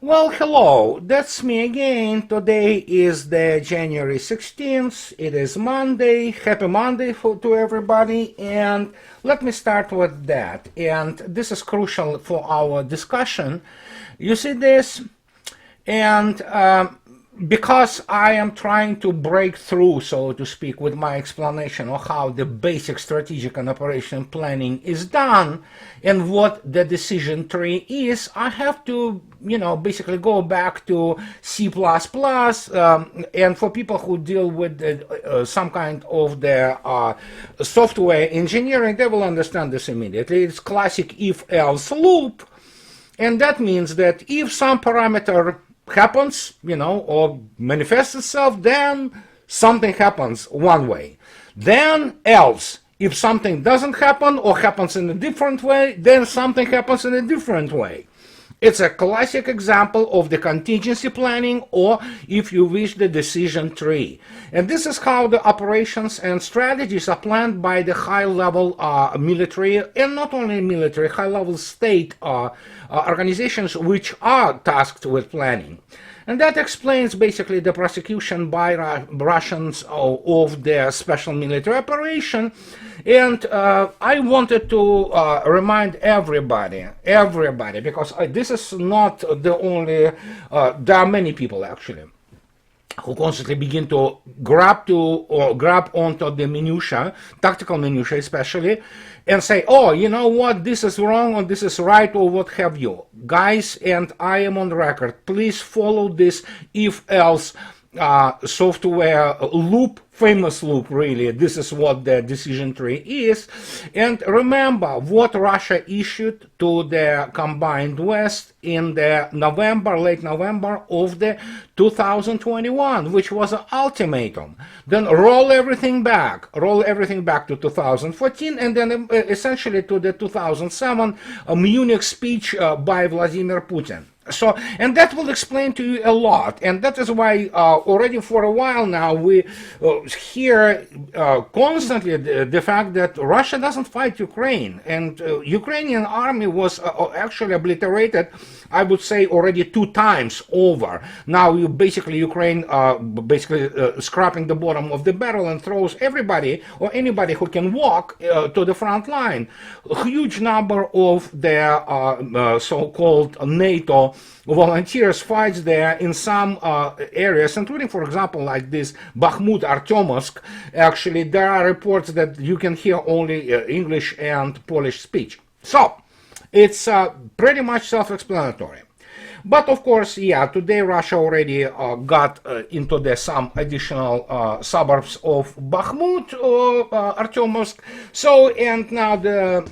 Well, hello, that's me again. Today is the January 16th. It is Monday. Happy Monday to everybody. And let me start with that. And this is crucial for our discussion. You see this? And because I am trying to break through, so to speak, with my explanation of how the basic strategic and operation planning is done and what the decision tree is, I have to, basically go back to C++. And for people who deal with some kind of the software engineering, they will understand this immediately. It's classic if-else loop. And that means that if some parameter happens, or manifests itself, then something happens one way. Then else. If something doesn't happen or happens in a different way, then something happens in a different way. It's a classic example of the contingency planning, or if you wish, the decision tree. And this is how the operations and strategies are planned by the high-level military, and not only military, high-level state organizations which are tasked with planning. And that explains basically the prosecution by Russians of their special military operation. And I wanted to remind everybody, because this is not the only, there are many people actually who constantly begin to grab onto the minutia, tactical minutia especially, and say, oh, you know what, this is wrong or this is right or what have you. Guys, and I am on record, please follow this if-else software loop, famous loop really. This is what the decision tree is. And remember what Russia issued to the combined West in the late November of the 2021, which was an ultimatum. Then roll everything back to 2014, and then essentially to the 2007 Munich speech by Vladimir Putin. So, and that will explain to you a lot, and that is why already for a while now we hear constantly the fact that Russia doesn't fight Ukraine, and Ukrainian army was actually obliterated, I would say, already 2 times over. Now Ukraine scrapping the bottom of the barrel and throws everybody or anybody who can walk to the front line. A huge number of the so-called NATO volunteers fights there in some areas, including, for example, like this Bakhmut, Artyomovsk. Actually, there are reports that you can hear only English and Polish speech. So, it's pretty much self-explanatory. But of course, yeah, today Russia already got into some additional suburbs of Bakhmut or Artyomovsk. So, and now the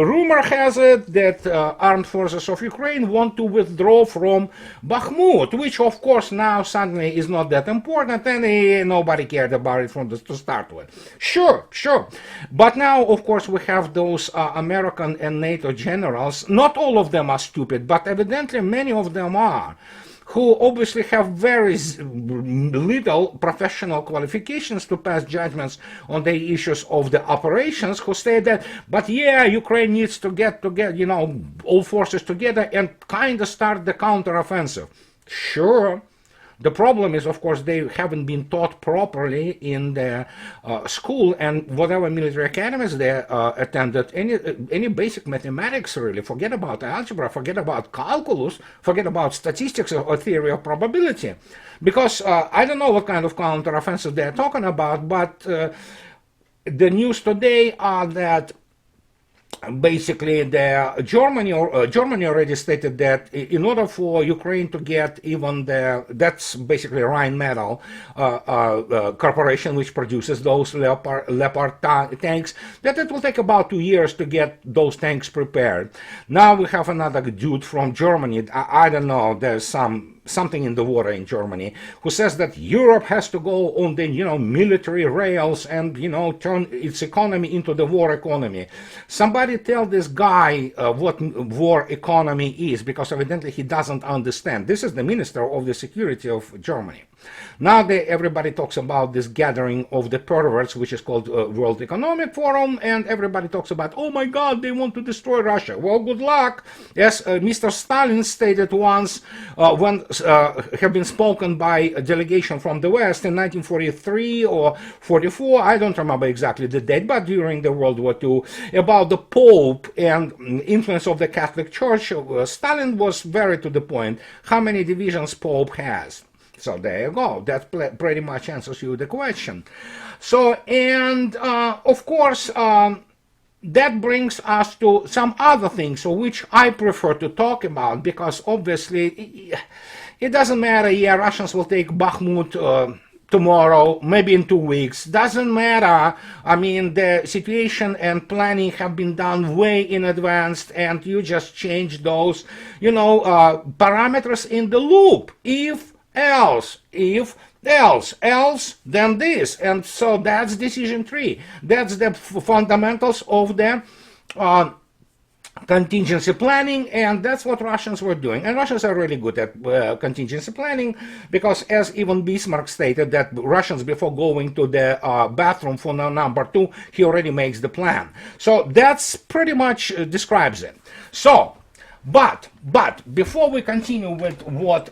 rumor has it that armed forces of Ukraine want to withdraw from Bakhmut, which of course now suddenly is not that important, and nobody cared about it to start with. Sure. But now, of course, we have those American and NATO generals. Not all of them are stupid, but evidently many of them are, who obviously have very little professional qualifications to pass judgments on the issues of the operations, who say that, but yeah, Ukraine needs to get all forces together and kind of start the counteroffensive. Sure. The problem is, of course, they haven't been taught properly in the school and whatever military academies they attended, any basic mathematics really. Forget about algebra, forget about calculus, forget about statistics or theory of probability. Because I don't know what kind of counteroffensive they're talking about, but the news today are that basically Germany already stated that in order for Ukraine to get even that's basically Rheinmetall corporation, which produces those Leopard tanks, that it will take about 2 years to get those tanks prepared. Now we have another dude from Germany, I don't know, there's some something in the water in Germany, who says that Europe has to go on the military rails and turn its economy into the war economy. Somebody tell this guy what war economy is, because evidently he doesn't understand. This is the Minister of the Security of Germany. Now everybody talks about this gathering of the perverts, which is called World Economic Forum, and everybody talks about, oh my God, they want to destroy Russia. Well, good luck. As Mr. Stalin stated once, when have been spoken by a delegation from the West in 1943 or 44, I don't remember exactly the date, but during the World War II, about the Pope and influence of the Catholic Church. Stalin was very to the point how many divisions Pope has. So there you go. That pretty much answers you the question. So, and of course, that brings us to some other things, which I prefer to talk about, because obviously it doesn't matter. Yeah, Russians will take Bakhmut tomorrow, maybe in 2 weeks. Doesn't matter. I mean, the situation and planning have been done way in advance, and you just change those, parameters in the loop. If else, else, then this. And so that's decision tree. That's the fundamentals of the contingency planning, and that's what Russians were doing. And Russians are really good at contingency planning, because as even Bismarck stated, that Russians, before going to the bathroom for number 2, he already makes the plan. So that's pretty much describes it. So, but before we continue with what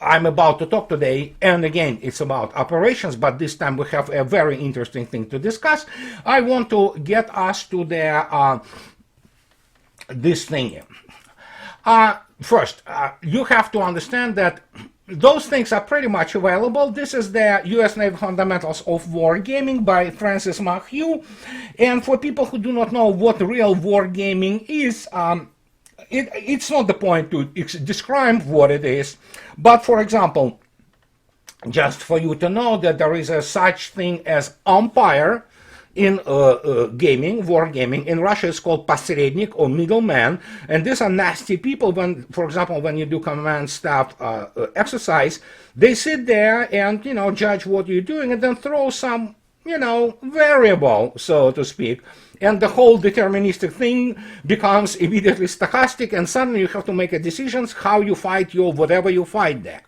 I'm about to talk today, and again, it's about operations, but this time we have a very interesting thing to discuss. I want to get us to the this thing. First, you have to understand that those things are pretty much available. This is the U.S. Navy Fundamentals of Wargaming by Francis McHugh. And for people who do not know what real wargaming is, it's not the point to describe what it is, but for example, just for you to know that there is a such thing as umpire in gaming, wargaming. In Russia it's called посредник or middleman, and these are nasty people. When, for example, when you do command staff exercise, they sit there and judge what you're doing and then throw some variable, so to speak. And the whole deterministic thing becomes immediately stochastic, and suddenly you have to make a decision how you fight your whatever you fight there.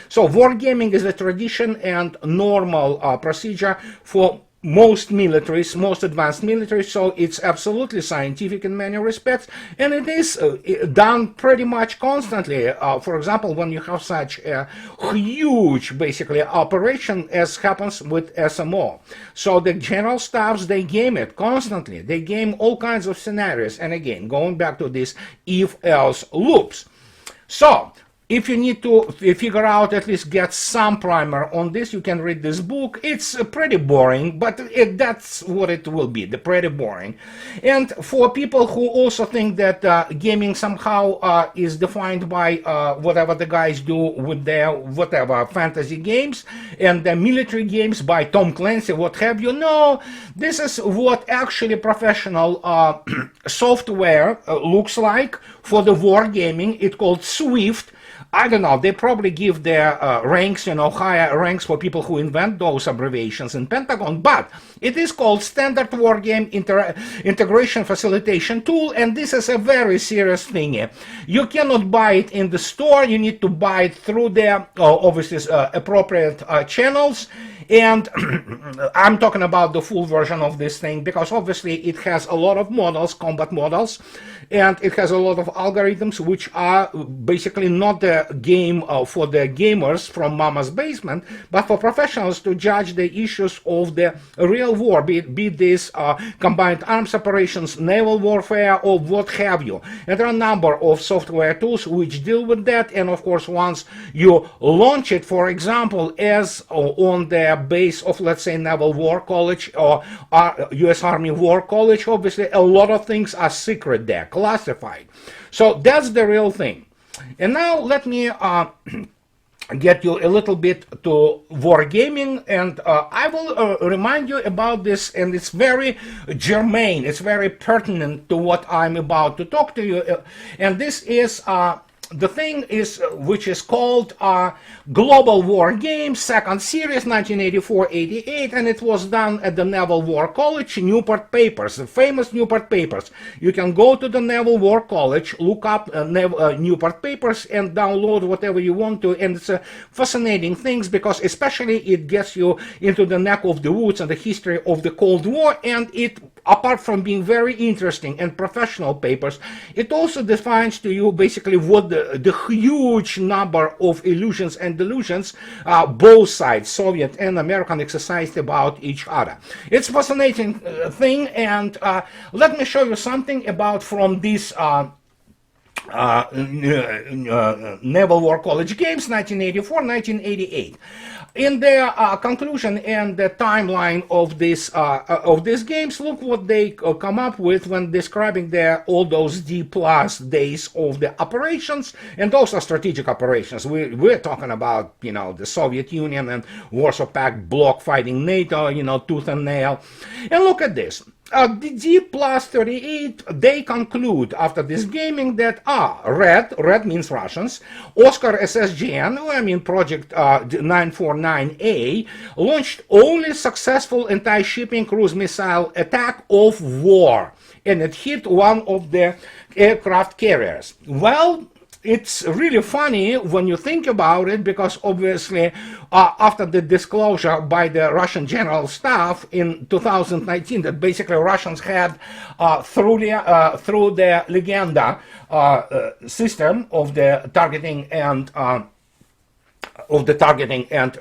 So wargaming is a tradition and normal procedure for most militaries, most advanced militaries, so it's absolutely scientific in many respects, and it is done pretty much constantly. For example, when you have such a huge, basically, operation as happens with SMO. So the general staffs, they game it constantly. They game all kinds of scenarios, and again, going back to these if-else loops. So, if you need to figure out, at least get some primer on this, you can read this book. It's pretty boring, but that's what it will be, pretty boring. And for people who also think that gaming somehow is defined by whatever the guys do with their whatever fantasy games and the military games by Tom Clancy, what have you, no, this is what actually professional software looks like for the war gaming. It's called Swift. I don't know, they probably give their ranks, higher ranks for people who invent those abbreviations in Pentagon, but it is called Standard Wargame Integration Facilitation Tool, and this is a very serious thing. You cannot buy it in the store, you need to buy it through their, obviously, appropriate channels. And I'm talking about the full version of this thing, because obviously it has a lot of models, combat models, and it has a lot of algorithms which are basically not the game for the gamers from mama's basement, but for professionals to judge the issues of the real war, be this combined arms operations, naval warfare, or what have you. And there are a number of software tools which deal with that, and of course once you launch it, for example, as on the base of, let's say, Naval War College or US Army War College, obviously a lot of things are secret there, classified. So that's the real thing. And now let me get you a little bit to wargaming, and I will remind you about this, and it's very germane, it's very pertinent to what I'm about to talk to you, and this is the thing is, which is called Global War Games, second series, 1984-88, and it was done at the Naval War College, Newport Papers, the famous Newport Papers. You can go to the Naval War College, look up Newport Papers, and download whatever you want to, and it's fascinating things, because especially it gets you into the neck of the woods and the history of the Cold War, and it, apart from being very interesting and professional papers, it also defines to you basically what the huge number of illusions and delusions both sides, Soviet and American, exercised about each other. It's a fascinating thing, and let me show you something about from this Naval War College Games, 1984-1988. In the conclusion and the timeline of these games, look what they come up with when describing all those D+ days of the operations, and also strategic operations. We're talking about, the Soviet Union and Warsaw Pact bloc fighting NATO, tooth and nail. And look at this. The D+38, they conclude after this gaming that red means Russians, Oscar SSGN, Project 949A, launched only successful anti-shipping cruise missile attack of war, and it hit one of the aircraft carriers. Well, it's really funny when you think about it, because obviously after the disclosure by the Russian General Staff in 2019 that basically Russians had through the Legenda system of the targeting and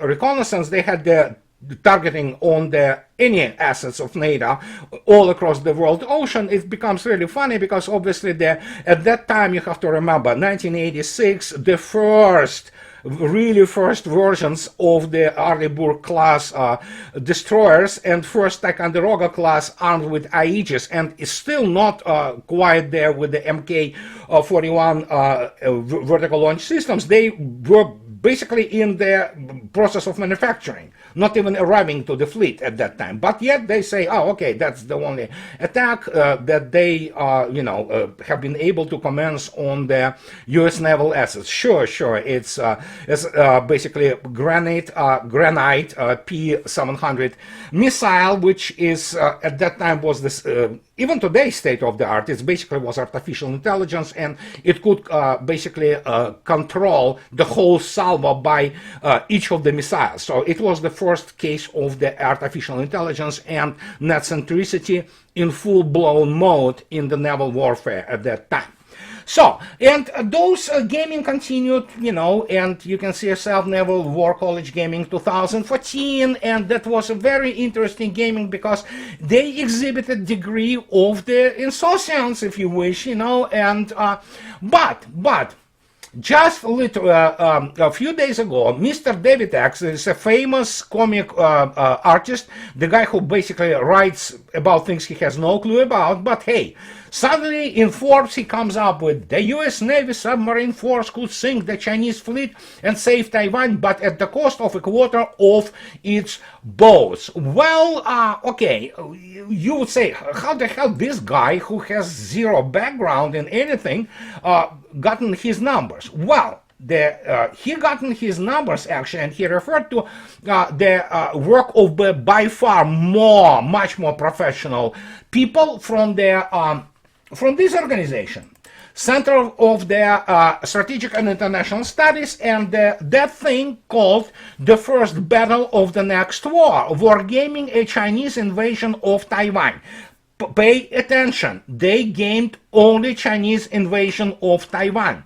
reconnaissance, they had the targeting on any assets of NATO all across the world ocean. It becomes really funny, because obviously at that time, you have to remember, 1986, the first versions of the Arleigh class destroyers, and first Ticonderoga class armed with Aegis, and is still not quite there with the Mk-41 vertical launch systems. They were basically in the process of manufacturing, not even arriving to the fleet at that time. But yet they say, okay, that's the only attack that they, have been able to commence on the U.S. naval assets. Sure, it's basically Granite P-700 missile, which is at that time was this. Even today, state of the art. It basically was artificial intelligence, and it could basically control the whole salvo by each of the missiles. So it was the first case of the artificial intelligence and net centricity in full-blown mode in the naval warfare at that time. So, and those gaming continued, and you can see yourself Naval War College Gaming 2014, and that was a very interesting gaming, because they exhibited degree of the insouciance, if you wish, and but just a few days ago, Mr. David X is a famous comic artist, the guy who basically writes about things he has no clue about, but hey, suddenly in Forbes he comes up with the US Navy submarine force could sink the Chinese fleet and save Taiwan, but at the cost of a quarter of its boats. Well, okay, you would say, how the hell this guy who has zero background in anything gotten his numbers? Well, he gotten his numbers actually, and he referred to the work of by far much more professional people from this organization, Center of the Strategic and International Studies, and that thing called the First Battle of the Next War, Wargaming, a Chinese invasion of Taiwan. Pay attention, they gamed only Chinese invasion of Taiwan.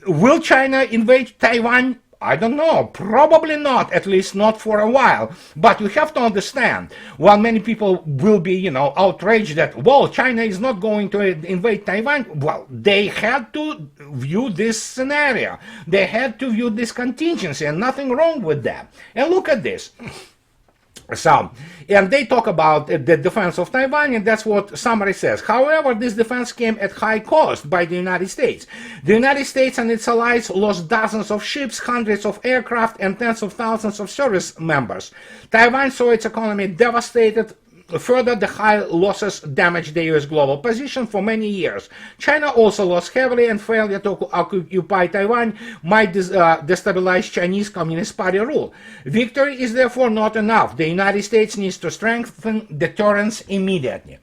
Will China invade Taiwan? I don't know, probably not, at least not for a while. But you have to understand, while many people will be, outraged that, well, China is not going to invade Taiwan, well, they had to view this scenario. They had to view this contingency, and nothing wrong with that. And look at this. So, and they talk about the defense of Taiwan, and that's what summary says. However, this defense came at high cost by the United States. The United States and its allies lost dozens of ships, hundreds of aircraft, and tens of thousands of service members. Taiwan saw its economy devastated Further, the high losses damaged the U.S. global position for many years. China also lost heavily, and failure to occupy Taiwan might destabilize Chinese Communist Party rule. Victory is therefore not enough. The United States needs to strengthen deterrence immediately.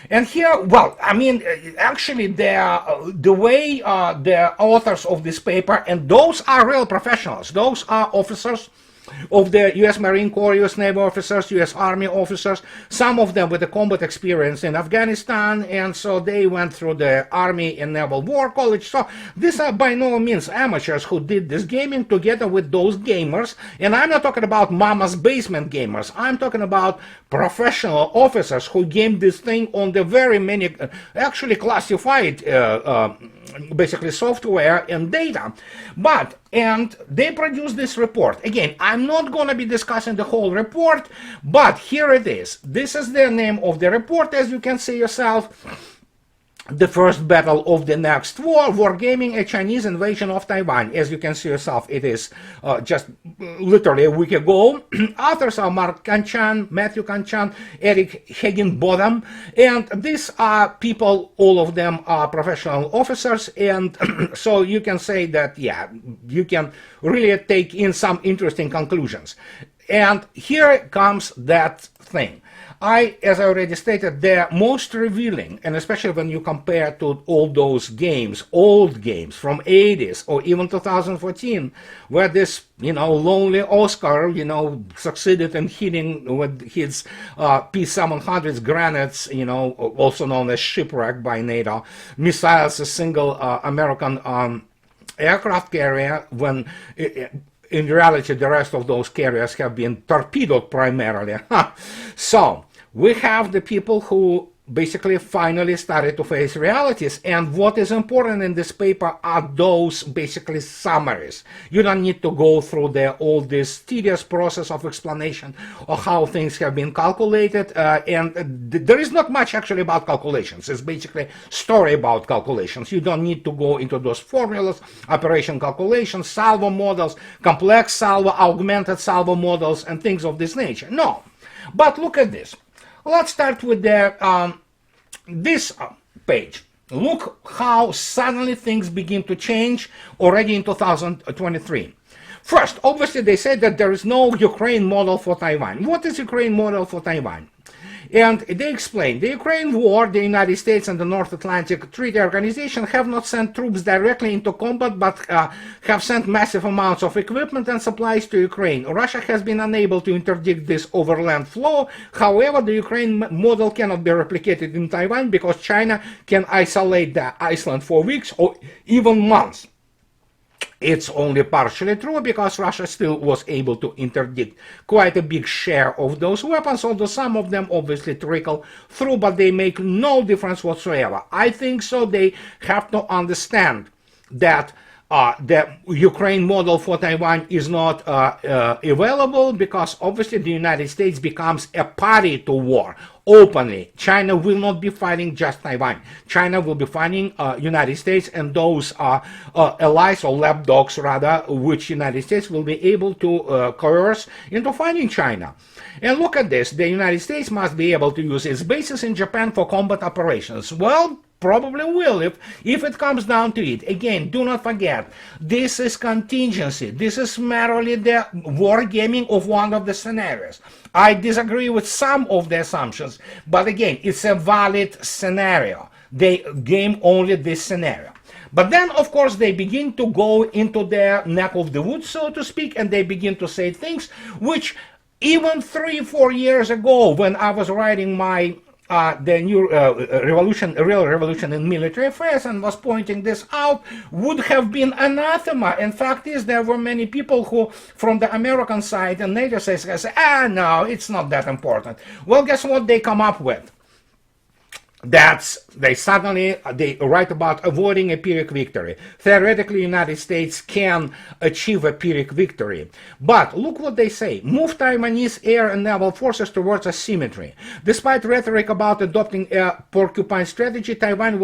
And here, well, I mean, actually, the way the authors of this paper, and those are real professionals, those are officers of the U.S. Marine Corps, U.S. Navy officers, U.S. Army officers, some of them with the combat experience in Afghanistan, and so they went through the Army and Naval War College. So these are by no means amateurs who did this gaming together with those gamers, and I'm not talking about mama's basement gamers, I'm talking about professional officers who gamed this thing on the very many, actually classified basically software and data. And they produced this report. Again, I'm not going to be discussing the whole report, but here it is. This is the name of the report, as you can see yourself. The First Battle of the Next War, Wargaming, a Chinese Invasion of Taiwan. As you can see yourself, it is just literally a week ago. Authors are Mark Kanchan, Matthew Kanchan, Eric Higginbotham, and these are people, all of them are professional officers, and so you can say that, yeah, you can really take in some interesting conclusions. And here comes that thing. As I already stated, they're most revealing, and especially when you compare to all those games, old games from 80s or even 2014, where this, lonely Oscar, succeeded in hitting with his P-700 granites, also known as shipwreck by NATO, missiles, a single American aircraft carrier, when in reality the rest of those carriers have been torpedoed primarily. So we have the people who basically finally started to face realities, and what is important in this paper are those basically summaries. You don't need to go through all this tedious process of explanation of how things have been calculated, and there is not much actually about calculations. It's basically story about calculations. You don't need to go into those formulas, operation calculations, salvo models, complex salvo, augmented salvo models, and things of this nature. No. But look at this. Let's start with this page. Look how suddenly things begin to change already in 2023. First, obviously they said that there is no Ukraine model for Taiwan. What is Ukraine model for Taiwan? And they explained, the Ukraine war, the United States and the North Atlantic Treaty Organization have not sent troops directly into combat, but have sent massive amounts of equipment and supplies to Ukraine. Russia has been unable to interdict this overland flow. However, the Ukraine model cannot be replicated in Taiwan because China can isolate the Iceland for weeks or even months. It's only partially true because Russia still was able to interdict quite a big share of those weapons, although some of them obviously trickle through, but they make no difference whatsoever. I think so they have to understand that the Ukraine model for Taiwan is not available because obviously the United States becomes a party to war openly. China will not be fighting just Taiwan. China will be fighting United States and those allies or lapdogs rather, which United States will be able to coerce into fighting China. And look at this, the United States must be able to use its bases in Japan for combat operations. Well, probably will if it comes down to it. Again, do not forget, this is contingency. This is merely the wargaming of one of the scenarios. I disagree with some of the assumptions, but again, it's a valid scenario. They game only this scenario. But then, of course, they begin to go into their neck of the woods, so to speak, and they begin to say things which even 3-4 years ago, when I was writing my the new real revolution in military affairs and was pointing this out, would have been anathema. And fact is, there were many people who, from the American side and NATO side, say, no, it's not that important. Well, guess what they come up with? They write about avoiding a Pyrrhic victory. Theoretically, United States can achieve a Pyrrhic victory. But look what they say. Move Taiwanese air and naval forces towards asymmetry. Despite rhetoric about adopting a porcupine strategy, Taiwan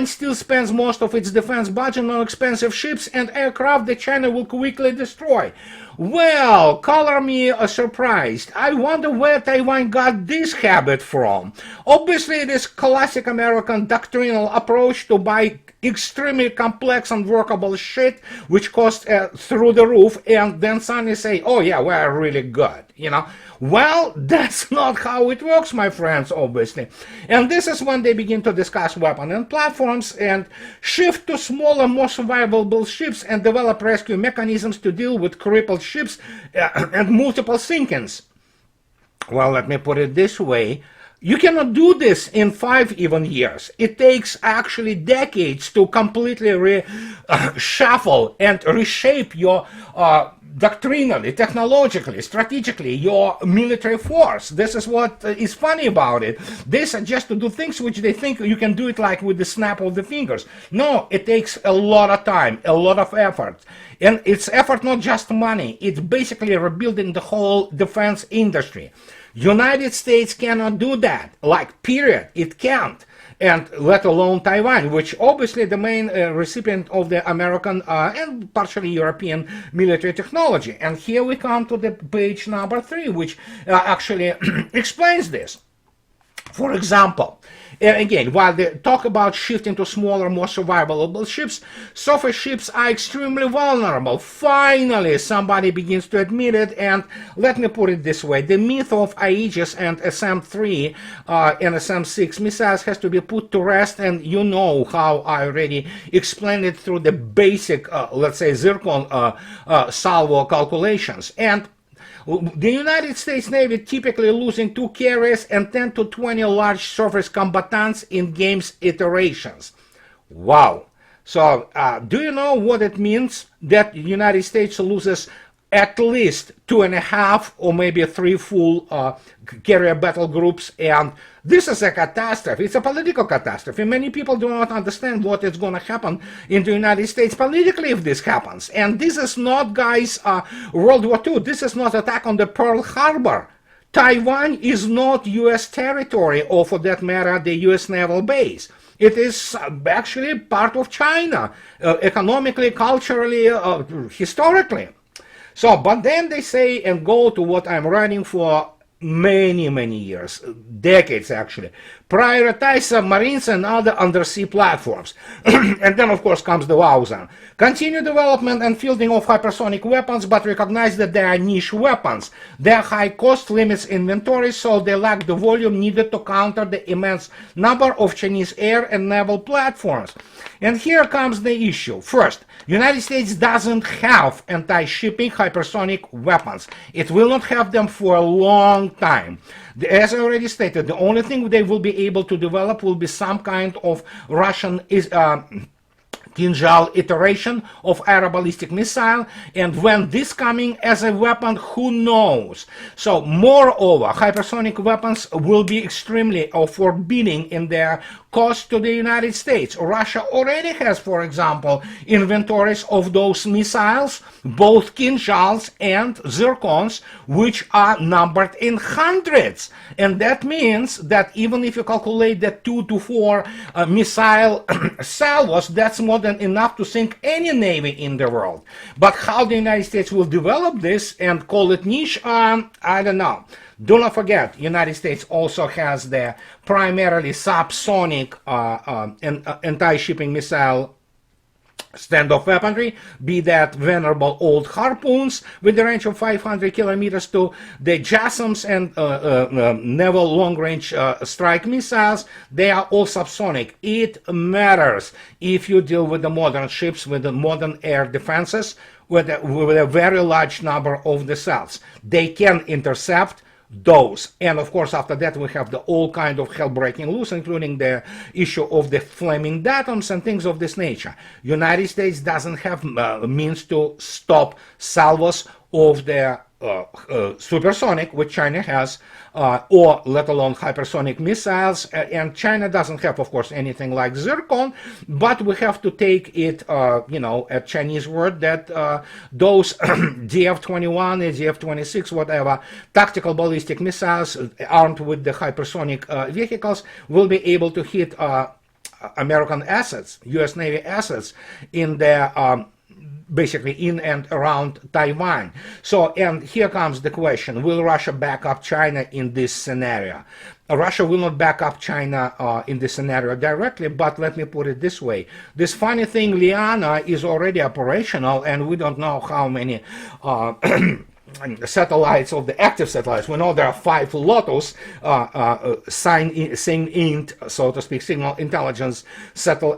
still spends most of its defense budget on expensive ships and aircraft that China will quickly destroy. Well, color me surprised. I wonder where Taiwan got this habit from. Obviously, it is classic American doctrinal approach to buy extremely complex and workable shit, which costs through the roof, and then suddenly say, oh yeah, we're really good, you know. Well, that's not how it works, my friends, obviously. And this is when they begin to discuss weapons and platforms and shift to smaller, more survivable ships and develop rescue mechanisms to deal with crippled ships and multiple sinkings. Well, let me put it this way. You cannot do this in 5 even years. It takes actually decades to completely reshuffle and reshape your doctrinally, technologically, strategically, your military force. This is what is funny about it. They suggest to do things which they think you can do it like with the snap of the fingers. No, it takes a lot of time, a lot of effort. And it's effort, not just money. It's basically rebuilding the whole defense industry. United States cannot do that, like, period. It can't. And let alone Taiwan, which obviously the main recipient of the American and partially European military technology. And here we come to the page number 3, which actually explains this. For example, again, while they talk about shifting to smaller, more survivable ships, surface ships are extremely vulnerable. Finally, somebody begins to admit it, and let me put it this way. The myth of Aegis and SM-3 and SM-6 missiles has to be put to rest, and you know how I already explained it through the basic, let's say, Zircon salvo calculations. And the United States Navy typically losing 2 carriers and 10 to 20 large surface combatants in game's iterations. Wow. So, do you know what it means that the United States loses at least 2.5 or maybe 3 full carrier battle groups? And this is a catastrophe. It's a political catastrophe. Many people do not understand what is going to happen in the United States politically if this happens. And this is not, guys, World War II. This is not attack on the Pearl Harbor. Taiwan is not U.S. territory, or for that matter, the U.S. naval base. It is actually part of China, economically, culturally, historically. So, but then they say and go to what I'm writing for many years, decades actually. Prioritize submarines and other undersea platforms. And then, of course, comes the wowza. Continue development and fielding of hypersonic weapons, but recognize that they are niche weapons. Their high cost limits inventory, so they lack the volume needed to counter the immense number of Chinese air and naval platforms. And here comes the issue. First, United States doesn't have anti-shipping hypersonic weapons. It will not have them for a long time. As I already stated, the only thing they will be able to develop will be some kind of Russian Kinjal iteration of air ballistic missile, and when this coming as a weapon, who knows? So, moreover, hypersonic weapons will be extremely forbidding in their cost to the United States. Russia already has, for example, inventories of those missiles, both Kinjals and Zircons, which are numbered in hundreds. And that means that even if you calculate the 2 to 4 missile salvos, that's more than enough to sink any navy in the world. But how the United States will develop this and call it niche, I don't know. Do not forget, United States also has the primarily subsonic anti-shipping missile standoff weaponry, be that venerable old harpoons with the range of 500 kilometers to the JASSMs and naval long-range strike missiles. They are all subsonic. It matters if you deal with the modern ships, with the modern air defenses, with a very large number of the cells. They can intercept those. And of course, after that, we have the all kind of hell breaking loose, including the issue of the flaming datums and things of this nature. United States doesn't have means to stop salvos of the supersonic, which China has, or let alone hypersonic missiles. And China doesn't have, of course, anything like Zircon, but we have to take it, a Chinese word that those DF-21, DF-26, whatever, tactical ballistic missiles armed with the hypersonic vehicles will be able to hit American assets, U.S. Navy assets in the basically in and around Taiwan. So, and here comes the question, will Russia back up China in this scenario? Russia will not back up China in this scenario directly, but let me put it this way. This funny thing, Liana, is already operational, and we don't know how many satellites of the active satellites. We know there are 5 Lotus sign-in, so to speak, signal intelligence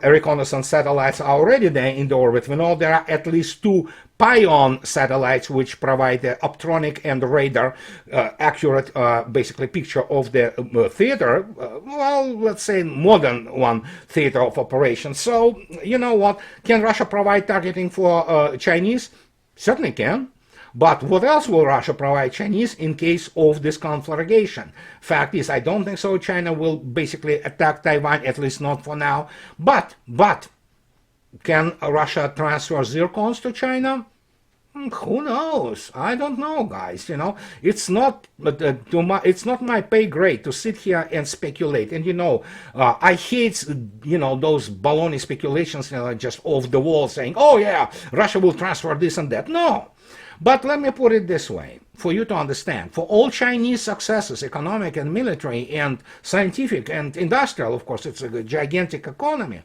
reconnaissance satellites are already there in the orbit. We know there are at least 2 Pion satellites which provide the optronic and radar accurate basically picture of the theater, well, let's say modern one theater of operations. So, you know what, can Russia provide targeting for Chinese? Certainly can. But what else will Russia provide Chinese in case of this conflagration? Fact is, I don't think so. China will basically attack Taiwan, at least not for now. But can Russia transfer zircons to China? Who knows? I don't know, guys. You know, it's not it's not my pay grade to sit here and speculate. And you know, I hate those baloney speculations, just off the wall, saying, "Oh yeah, Russia will transfer this and that." No. But let me put it this way, for you to understand. For all Chinese successes, economic and military and scientific and industrial, of course, it's a gigantic economy.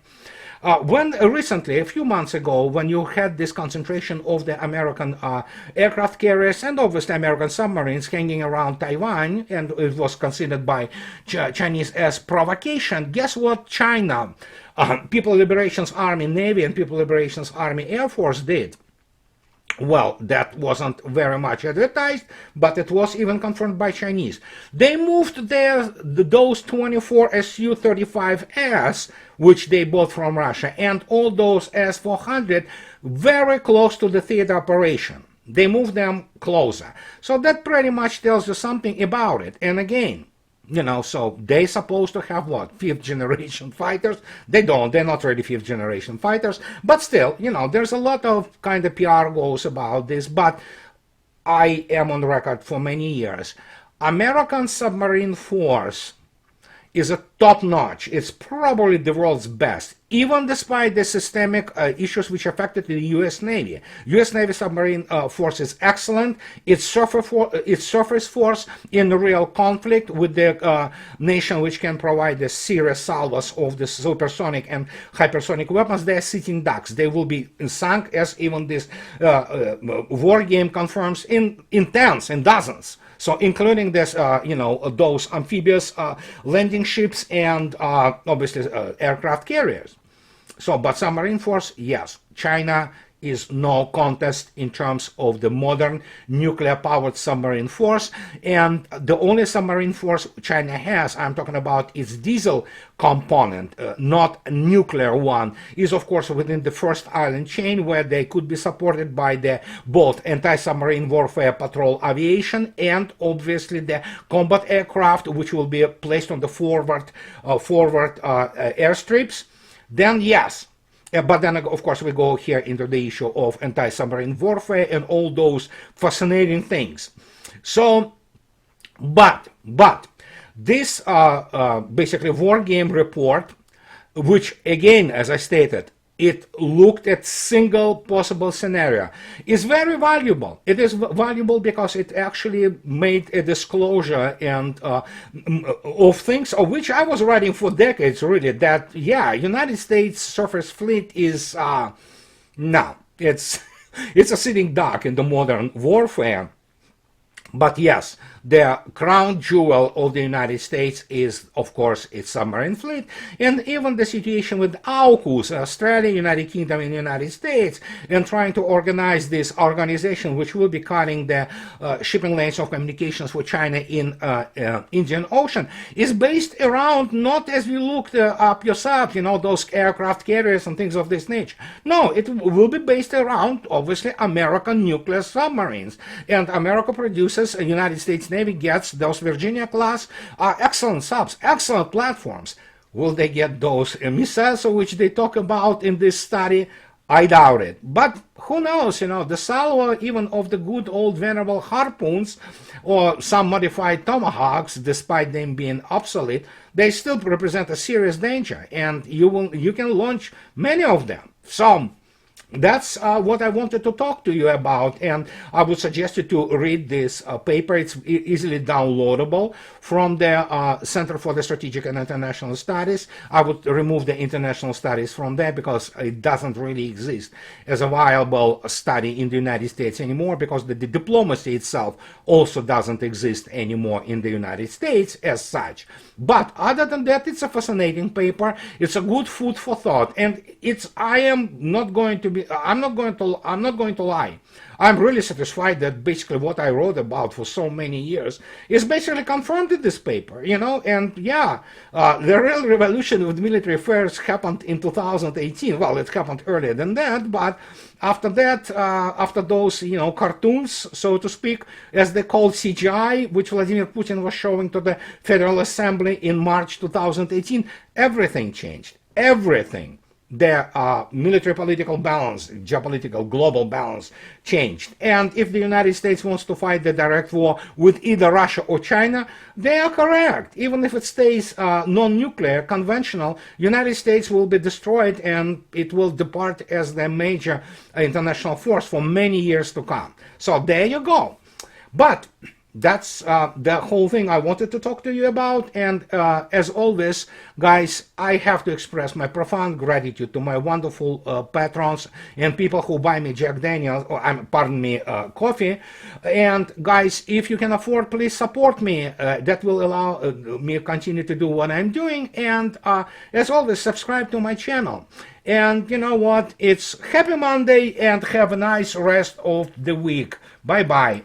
When recently, a few months ago, when you had this concentration of the American aircraft carriers and obviously American submarines hanging around Taiwan, and it was considered by Chinese as provocation, guess what China, People Liberations Army Navy and People Liberations Army Air Force did? Well, that wasn't very much advertised, but it was even confirmed by Chinese. They moved those 24 Su-35S, which they bought from Russia, and all those S-400 very close to the theater operation. They moved them closer. So that pretty much tells you something about it. And again, so they're supposed to have what? 5th generation fighters? They don't. They're not really 5th generation fighters. But still, there's a lot of kind of PR goes about this. But I am on record for many years. American submarine force is a top-notch. It's probably the world's best, even despite the systemic issues which affected the U.S. Navy. U.S. Navy submarine force is excellent. Its surface force in real conflict with the nation which can provide the serious salvos of the supersonic and hypersonic weapons, they are sitting ducks. They will be sunk, as even this war game confirms, in tens, in dozens. So including this, those amphibious landing ships and obviously aircraft carriers. So, but submarine force, yes, China is no contest in terms of the modern nuclear-powered submarine force. And the only submarine force China has, I'm talking about its diesel component, not a nuclear one, is of course within the first island chain, where they could be supported by the both anti-submarine warfare patrol aviation and obviously the combat aircraft, which will be placed on the forward airstrips. Then yes. But then, of course, we go here into the issue of anti-submarine warfare and all those fascinating things. So, but this basically war game report, which again, as I stated, it looked at single possible scenario, is very valuable. It is valuable because it actually made a disclosure and of things of which I was writing for decades, really, that yeah, United States surface fleet is no, it's a sitting duck in the modern warfare. But yes, the crown jewel of the United States is, of course, its submarine fleet, and even the situation with AUKUS, Australia, United Kingdom, and United States, and trying to organize this organization which will be cutting the shipping lanes of communications for China in Indian Ocean, is based around, not as you looked up yourself, those aircraft carriers and things of this nature. No, it will be based around, obviously, American nuclear submarines, and America produces, United States Navy gets those Virginia-class excellent subs, excellent platforms. Will they get those missiles which they talk about in this study? I doubt it. But who knows, the salvo even of the good old venerable harpoons or some modified tomahawks, despite them being obsolete, they still represent a serious danger, and you can launch many of them. So, that's what I wanted to talk to you about, and I would suggest you to read this paper. It's easily downloadable from the Center for the Strategic and International Studies. I would remove the international studies from there because it doesn't really exist as a viable study in the United States anymore, because the diplomacy itself also doesn't exist anymore in the United States as such. But other than that, it's a fascinating paper. It's a good food for thought, and I'm not going to lie. I'm really satisfied that basically what I wrote about for so many years is basically confirmed in this paper, and yeah, the real revolution with military affairs happened in 2018. Well, it happened earlier than that, but after that, after those, cartoons, so to speak, as they called CGI, which Vladimir Putin was showing to the Federal Assembly in March 2018, everything changed. Everything. The military political balance, geopolitical global balance changed. And if the United States wants to fight the direct war with either Russia or China, they are correct. Even if it stays non-nuclear, conventional, United States will be destroyed and it will depart as the major international force for many years to come. So there you go. But that's the whole thing I wanted to talk to you about. And as always, guys, I have to express my profound gratitude to my wonderful patrons and people who buy me Jack Daniels, or pardon me, coffee. And guys, if you can afford, please support me. That will allow me to continue to do what I'm doing. And as always, subscribe to my channel. And you know what? It's happy Monday, and have a nice rest of the week. Bye-bye.